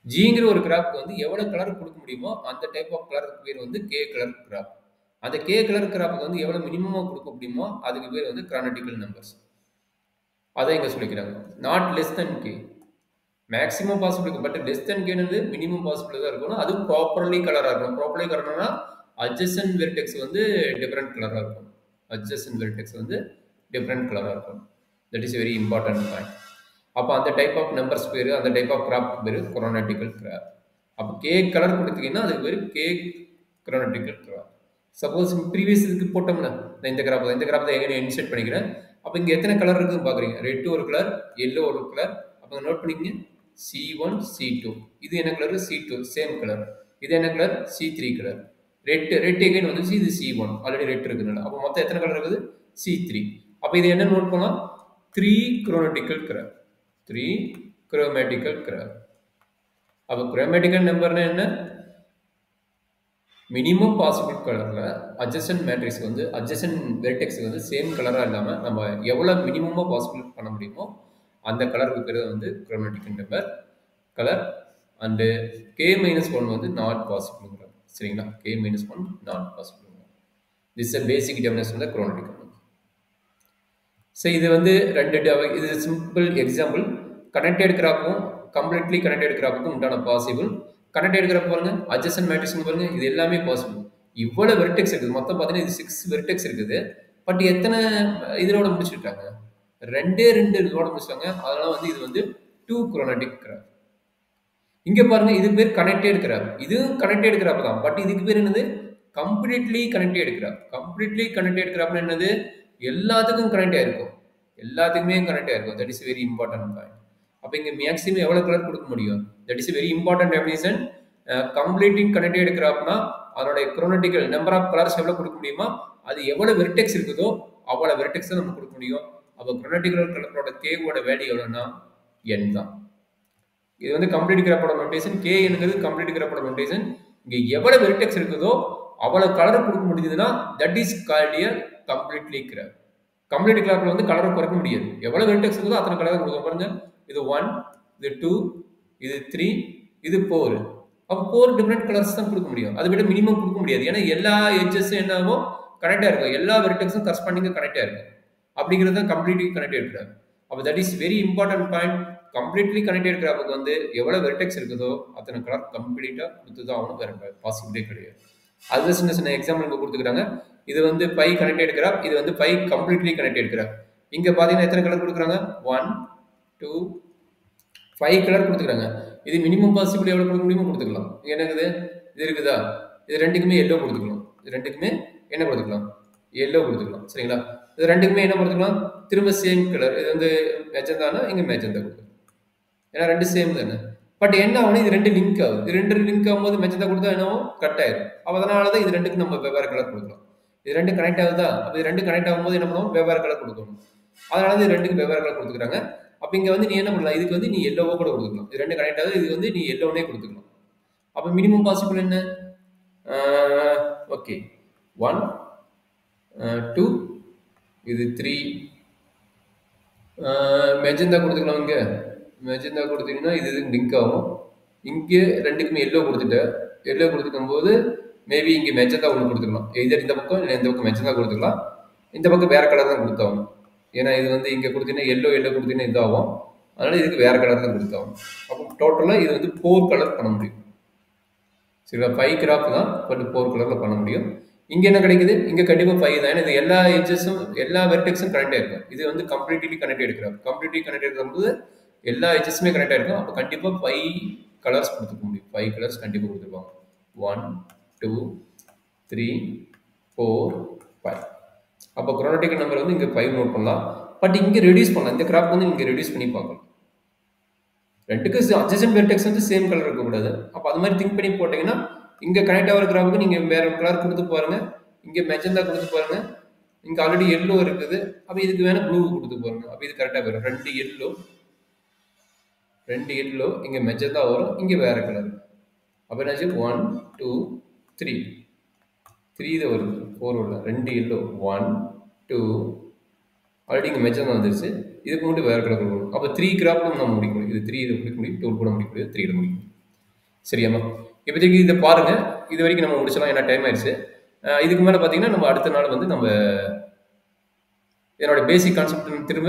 ஜிங்கிற ஒரு கிராஃப்க்கு வந்து எவ்வளவு கலர் கொடுக்க முடியுமோ அந்த டைப் ஆஃப் கலருக்கு பேர் வந்து கே கலர் கிராஃப். அந்த கே கலர் கிராஃப்க்கு வந்து எவ்வளவு மினிமமா கொடுக்க முடியுமோ அதுக்கு பேர் வந்து கிரானட்டிக்கல் நம்பர்ஸ். அதை இங்க சொல்லிக்கிறாங்க. Not less than K. Maximum possible இருக்கும், பட் லெஸ் தென் கேனது மினிமம் பாசிபிள் தான் இருக்கணும். அது ப்ராப்பர்லி கலரா இருக்கணும். ப்ராப்பர்லி கலர்னா அட்ஜசன்ட் வெர்டெக்ஸ் வந்து டிஃபரெண்ட் கலரா இருக்கும். அட்ஜசன்ட் வெர்டெக்ஸ் வந்து டிஃபரெண்ட் கலரா இருக்கும். That is very important point. அப்போ அந்த டைப் ஆஃப் நம்பர்ஸ் பேர், அந்த டைப் ஆஃப் கிராஃப்ட் பேர் குரோனாட்டிக்கல் கிராஃப்ட். அப்போ கே கலர் கொடுத்தீங்கன்னா அதுக்கு பேர் கே குரோனாட்டிக்கல் கிராஃப்ட். சப்போஸ் ப்ரீவியஸ் இதுக்கு போட்டோம்னா இந்த கிராஃப் தான் எங்கே இன்செர்ட் பண்ணிக்கிறேன். அப்போ இங்கே எத்தனை கலர் இருக்குதுன்னு பார்க்குறீங்க. ரெட் ஒரு கலர், எல்லோ ஒரு கலர். அப்போ நோட் பண்ணிக்கங்க, C1 C2. இது என்ன கலர்? C2 same colour. இது என்ன colour? C3 colour. Red again வந்துச்சு, இது C1 ஆல்ரெடி ரெட் இருக்குதுனால. அப்போ மொத்தம் எத்தனை கலர் இருக்குது? C3. அப்போ இது என்ன நோட் பண்ணலாம்? 3 குரோனாட்டிக்கல் கிராஃப்ட். 3 குரோமேட்டிக்கல் கிராஃப்ட். அப்போ குரோமேட்டிக்கல் நம்பர்னா என்ன? மினிமம் பாசிபிள் கலர்ல அட்ஜசன்ட் மேட்ரிக்ஸ் வந்து அட்ஜசன்ட் வெர்டெக்ஸ் வந்து சேம் கலரா இல்லாம நம்ம எவ்வளவு மினிமமா பாசிபிள் பண்ண முடியுமோ அந்த கலருக்கு பேர் வந்து குரோமேட்டிக்கல் நம்பர் கலர். அண்ட் K-1 வந்து நாட் பாசிபிள். சரிங்களா? K-1 not possible. This is basic definition of chromatical number. So இது வந்து இது சிம்பிள் எக்ஸாம்பிள். கனெக்டட் கிராஃப்க்கும் கம்ப்ளீட்லி கனெக்டட் கிராஃப்க்கும் உண்டான பாசிபிள். கனெக்டட் கிராஃப் பாருங்க, அட்ஜசன்ட் மேட்ரிக்ஸ் பாருங்க, இது எல்லாமே பாசிபிள். இவ்வளவு வெர்டெக்ஸ் இருக்குது. மொத்தம் பார்த்தீங்கன்னா இது 6 வெர்டெக்ஸ் இருக்குது. பட் எத்தனை இதோட முடிச்சிருக்காங்க? 2 இதோட முடிச்சிட்டாங்க. அதனால வந்து இது வந்து 2 குரோனாட்டிக் கிராஃப். இங்க பாருங்க, இது பேர் கனெக்டட் கிராஃப். இதுவும் கனெக்டட் கிராஃப் தான். பட் இதுக்கு பேர் என்னது? Completely connected graph. Completely connected கிராஃப்னா என்னது? எல்லாத்துக்கும் கனெக்ட் ஆயிருக்கும். எல்லாத்துக்குமே கனெக்ட் ஆயிருக்கும். That is very important point. அப்போ இங்க மேக்ஸிமம் எவ்வளவு கலர் கொடுக்க முடியும்? That is very important definition. Completely connected கிராஃப்னா அதோட குரோனாட்டிக்கல் நம்பர் ஆஃப் கலர்ஸ் எவ்வளவு கொடுக்க முடியுமா அது எவ்வளவு வெர்டெக்ஸ் இருக்குதோ அவ்வளவு வெர்டெக்ஸ் நம்ம கொடுக்க முடியும். அப்போ குரோனாட்டிக்கல் கலரோட கேவோட வேல்யூ எவ்வளவுன்னா n தான். இது வந்து கம்ப்ளீட் கிராஃபோட நோட்டேஷன். கே என்கிறது கம்ப்ளீட் கிராஃபோட நோட்டேஷன். இங்க எவ்வளவு வெர்டெக்ஸ் இருக்குதோ அவ்வளவு கலர் கொடுக்க முடியுதுன்னா that is called a completely graph. Complete கிராஃப்ல வந்து கலரை குறைக்க முடியாது. எவ்வளவு வெர்டெக்ஸ் இருக்குதோ அத்தனை கலர் கொடுக்க. பாருங்க, இது 1, இது 2, இது 3, இது 4. அப்போ 4 டிஃபரெண்ட் கலர்ஸ் தான் கொடுக்க முடியும். அதை விட மினிமம் கொடுக்க முடியாது. ஏன்னா எல்லா எட்ஜஸும் என்னவோ கனெக்டா இருக்கும். எல்லா வெர்டெக்ஸும் கரஸ்பாண்டிங்கா கனெக்டா இருக்கும். அப்படிங்கிறது தான் கம்ப்ளீட்லி கனெக்டட் கிராஃப். அப்போ that is very important point. Completely connected கிராஃபுக்கு வந்து எவ்வளவு வெர்டெக்ஸ் இருக்குதோ அத்தனை கலர் கம்ப்ளீட்டா கொடுத்துதான் ஆகணும். வேற பாசிபிலிட்டே கிடையாது. அது சின்ன சின்ன எக்ஸாம்பிள் இங்க கொடுத்துக்கிறாங்க. இது வந்து 5 கனெக்டட் கிராஃப், இது வந்து 5 கம்ப்ளீட்லி கனெக்டட் கிராஃப். இங்க பாத்தீங்கன்னா எத்தனை கலர் கொடுக்குறாங்க? 1, 2, 5 கலர் கொடுத்துக்கிறாங்க. இது மினிமம் பாசிபிள் எவ்வளவு கொடுக்க முடியுமோ கொடுத்துக்கலாம். இங்க என்ன இருக்குது? இது இருக்குதா? இது ரெண்டுக்குமே எல்லோ கொடுத்துக்கலாம். இது ரெண்டுக்குமே என்ன கொடுத்துக்கலாம்? எல்லோ கொடுத்துக்கலாம். சரிங்களா? இது ரெண்டுக்குமே என்ன கொடுத்துக்கலாம்? திரும்ப சேம் கலர். இது வந்து மெஜந்தானா, இங்க மெஜந்தா கொடுத்துக்கலாம். ஏன்னா ரெண்டு சேம் தானே. பட் என்ன ஆகும்? இது ரெண்டு லிங்க் ஆகுது. இது ரெண்டு லிங்க் ஆகும்போது மெஜந்தா கொடுத்தா என்ன ஆகும்? கட் ஆயிடும். அப்போ அதனாலதான் இது ரெண்டுக்கு நம்ம வெவ்வேறு கலர் கொடுக்கலாம். இது ரெண்டு கனெக்ட் ஆகுதா? அப்போ இது ரெண்டு கனெக்ட் ஆகும்போது என்ன பண்ணுவோம்? வெவ்வேறு கலர் கொடுக்கணும். அதனால இது ரெண்டுக்கு வெவ்வேறு கலர் கொடுத்துக்கிறாங்க. அப்ப இங்க வந்து நீ என்ன பண்ணலாம்? இதுக்கு வந்து நீ எல்லோவோ கூட கொடுத்துக்கலாம். இது ரெண்டு கனெக்ட் ஆகுது. இது வந்து நீ எல்லோனே கொடுத்துக்கலாம். அப்ப மினிமம் பாசிபிள் என்ன? ஓகே, 1, 2, இது 3. மெஜந்தா கொடுத்துக்கலாம். இங்க மெஜந்தா கொடுத்தீங்கன்னா இது லிங்க் ஆகும். இங்க ரெண்டுக்குமே எல்லோ கொடுத்துட்ட. எல்லோ கொடுத்துக்கும் போது மேபி இங்க மெஜந்தா ஒன்று கொடுத்துக்கலாம். எதர் இந்த பக்கம் இல்லை இந்த பக்கம் மெஜந்தா கொடுத்துக்கலாம். இந்த பக்கம் வேற கலர் தான் கொடுத்தாகும். ஏன்னா இது வந்து இங்க கொடுத்தீங்கன்னா எல்லோ கொடுத்தீங்கன்னா இதாகும். அதனால இதுக்கு வேற கலர் தான் கொடுத்தாகும். அப்போ டோட்டலா இது வந்து 4 கலர் பண்ண முடியும். சரிங்களா? 5 கிராஃப் தான், பட் 4 கலர்ல பண்ண முடியும். இங்க என்ன கிடைக்குது? இங்க கண்டிப்பா 5 தான். ஏன்னா இது எல்லா எட்ஜஸும் எல்லா வெர்டெக்ஸும் கனெக்ட் ஆயிருக்கும். இது வந்து கம்ப்ளீட்லி கனெக்ட் எடுக்கிறாங்க. கம்ப்ளீட்லி கனெக்ட் எடுக்கும்போது எல்லா எட்ஜஸுமே கனெக்ட் ஆயிருக்கும். அப்போ கண்டிப்பா 5 கலர்ஸ் கொடுத்துக்க முடியும். 5 கலர்ஸ் கண்டிப்பா கொடுத்துருப்பாங்க. 1, 2, 3, 4, 5. அப்போ குரோனாட்டிக்கல் நம்பர் வந்து இங்க 5 நோட் பண்ணலாம். பட் இங்க ரெடியூஸ் பண்ணலாம். இந்த கிராஃப் வந்து இங்க ரெடியூஸ் பண்ணி பார்க்கலாம். ரெண்டுக்கு அட்ஜசன்ட் வெர்டெக்ஸ் வந்து சேம் கலர் இருக்கக்கூடாது. அப்போ அது மாதிரி திங்க் பண்ணி போட்டீங்கன்னா இங்க கனெக்ட் ஆகிற கிராஃபுக்கு நீங்க வேற கலர் கொடுத்து பாருங்க. இங்க மெஜந்தா கொடுத்து பாருங்க. இங்க ஆல்ரெடி எல்லோ இருக்குது. அப்ப இதுக்கு வேணா ப்ளூ கொடுத்து பாருங்க. அப்ப இது கரெக்டா வரும். ரெண்டு எல்லோ இங்க மெஜந்தா வரும். இங்க வேற கலர். அப்ப என்னாச்சு? 1, 2, 3. 3 தான் வருது. 4 வரல. ரெண்டு எல்லோ. 1, 2. ஆல்ரெடி இங்க மெஜந்தா வந்துருச்சு. இதுக்கு மட்டும் வேற கலர் கொடுக்கணும். அப்ப 3 கிராஃப்டும் நம்ம முடிக்க முடியும். இது 3 இதை முடிக்க முடியும். 2 கூட முடிக்க முடியும். 3 முடிக்க முடியும். சரியாம்மா? இப்போதைக்கு இத பாருங்க. இது வரைக்கும் நம்ம முடிச்சலாம். ஏன்னா டைம் ஆயிருச்சு. இதுக்கு மேல பார்த்தீங்கன்னா, நம்ம அடுத்த நாள் வந்து நம்ம இதனோட பேசிக் கான்செப்ட் திரும்ப